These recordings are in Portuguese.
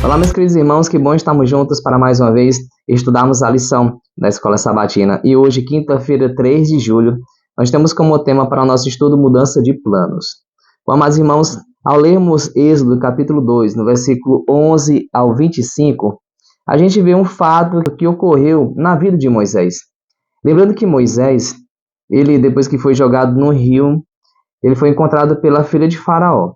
Olá, meus queridos irmãos, que bom estarmos juntos para mais uma vez estudarmos a lição da Escola Sabatina. E hoje, quinta-feira, 3 de julho, nós temos como tema para o nosso estudo mudança de planos. Bom, amados irmãos, ao lermos Êxodo capítulo 2, no versículo 11 ao 25, a gente vê um fato que ocorreu na vida de Moisés. Lembrando que Moisés, ele depois que foi jogado no rio, ele foi encontrado pela filha de Faraó.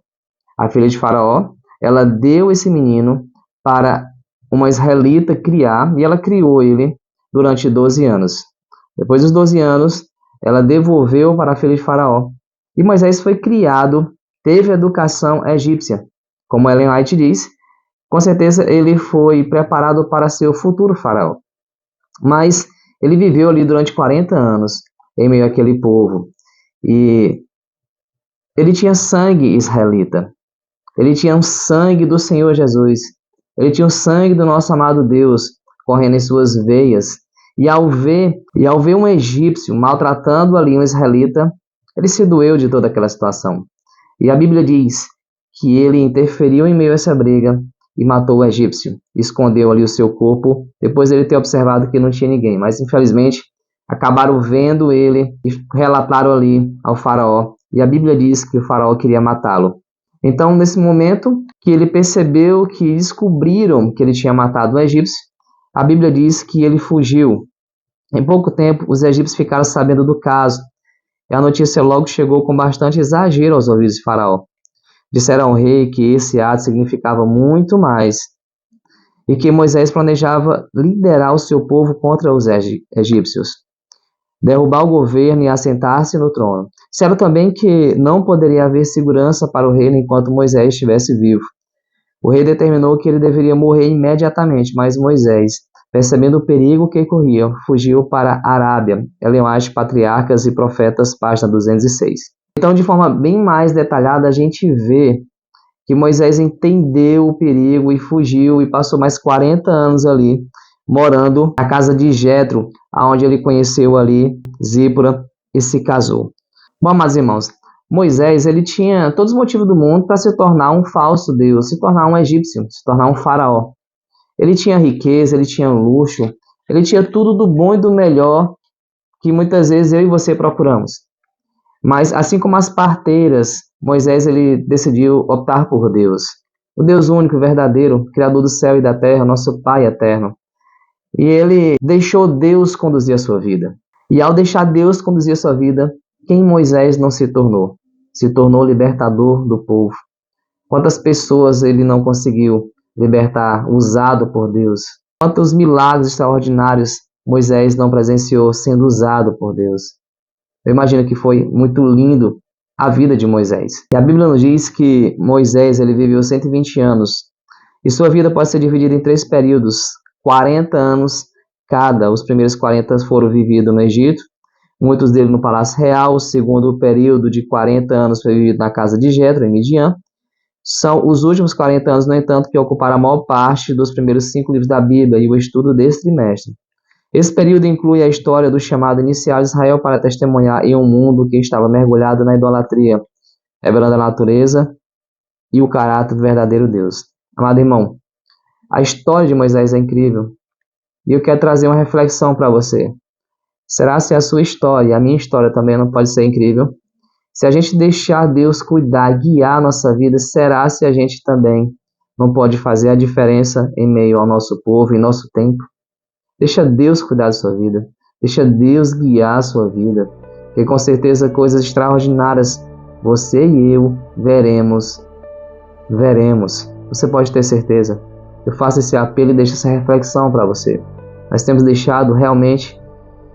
A filha de Faraó, ela deu esse menino para uma israelita criar, e ela criou ele durante 12 anos. Depois dos 12 anos, ela devolveu para a filha de Faraó. E Moisés foi criado, teve educação egípcia. Como Ellen White diz, com certeza ele foi preparado para ser o futuro faraó. Mas ele viveu ali durante 40 anos, em meio àquele povo. E ele tinha sangue israelita. Ele tinha o sangue do Senhor Jesus. Ele tinha o sangue do nosso amado Deus correndo em suas veias. E ao ver um egípcio maltratando ali um israelita, ele se doeu de toda aquela situação. E a Bíblia diz que ele interferiu em meio a essa briga e matou o egípcio. Escondeu ali o seu corpo, depois de ele ter observado que não tinha ninguém. Mas, infelizmente, acabaram vendo ele e relataram ali ao faraó. E a Bíblia diz que o faraó queria matá-lo. Então, nesse momento que ele percebeu que descobriram que ele tinha matado o egípcio, a Bíblia diz que ele fugiu. Em pouco tempo, os egípcios ficaram sabendo do caso, e a notícia logo chegou com bastante exagero aos ouvidos de Faraó. Disseram ao rei que esse ato significava muito mais, e que Moisés planejava liderar o seu povo contra os egípcios, derrubar o governo e assentar-se no trono. Disseram também que não poderia haver segurança para o reino enquanto Moisés estivesse vivo. O rei determinou que ele deveria morrer imediatamente, mas Moisés, percebendo o perigo que corria, fugiu para a Arábia. Ellen White, Patriarcas e Profetas, página 206. Então, de forma bem mais detalhada, a gente vê que Moisés entendeu o perigo e fugiu e passou mais 40 anos ali, morando na casa de Jetro, onde ele conheceu ali Zípora e se casou. Bom, amados irmãos, Moisés ele tinha todos os motivos do mundo para se tornar um falso Deus, se tornar um egípcio, se tornar um faraó. Ele tinha riqueza, ele tinha luxo, ele tinha tudo do bom e do melhor que muitas vezes eu e você procuramos. Mas assim como as parteiras, Moisés ele decidiu optar por Deus. O Deus único e verdadeiro, Criador do céu e da terra, nosso Pai eterno. E ele deixou Deus conduzir a sua vida. E ao deixar Deus conduzir a sua vida, quem Moisés não se tornou? Se tornou libertador do povo. Quantas pessoas ele não conseguiu libertar, usado por Deus? Quantos milagres extraordinários Moisés não presenciou sendo usado por Deus? Eu imagino que foi muito lindo a vida de Moisés. E a Bíblia nos diz que Moisés ele viveu 120 anos. E sua vida pode ser dividida em 3 períodos, 40 anos cada. Os primeiros 40 foram vividos no Egito, muitos deles no Palácio Real. O segundo período de 40 anos foi vivido na casa de Jetro, em Midian. São os últimos 40 anos, no entanto, que ocuparam a maior parte dos primeiros 5 livros da Bíblia e o estudo desse trimestre. Esse período inclui a história do chamado inicial de Israel para testemunhar em um mundo que estava mergulhado na idolatria, revelando a natureza e o caráter do verdadeiro Deus. Amado irmão, a história de Moisés é incrível e eu quero trazer uma reflexão para você. Será se a sua história e a minha história também não pode ser incrível? Se a gente deixar Deus cuidar, guiar a nossa vida, será se a gente também não pode fazer a diferença em meio ao nosso povo, em nosso tempo? Deixa Deus cuidar da sua vida. Deixa Deus guiar a sua vida. Porque com certeza coisas extraordinárias você e eu veremos. Você pode ter certeza. Eu faço esse apelo e deixo essa reflexão para você. Nós temos deixado realmente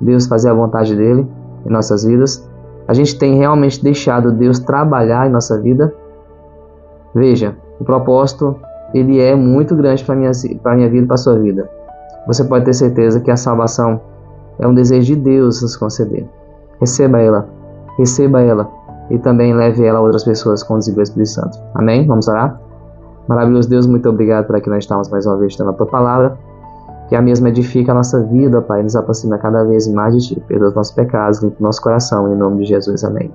Deus fazer a vontade dele em nossas vidas. A gente tem realmente deixado Deus trabalhar em nossa vida. Veja, o propósito ele é muito grande para a minha vida e para a sua vida. Você pode ter certeza que a salvação é um desejo de Deus nos conceder. Receba ela e também leve ela a outras pessoas conduzidas pelo Espírito Santo. Amém? Vamos orar? Maravilhoso Deus, muito obrigado por aqui nós estamos mais uma vez estudando a Tua Palavra. Que a mesma edifique a nossa vida, Pai, nos aproxima cada vez mais de Ti. Perdoa os nossos pecados, limpa o nosso coração, em nome de Jesus. Amém.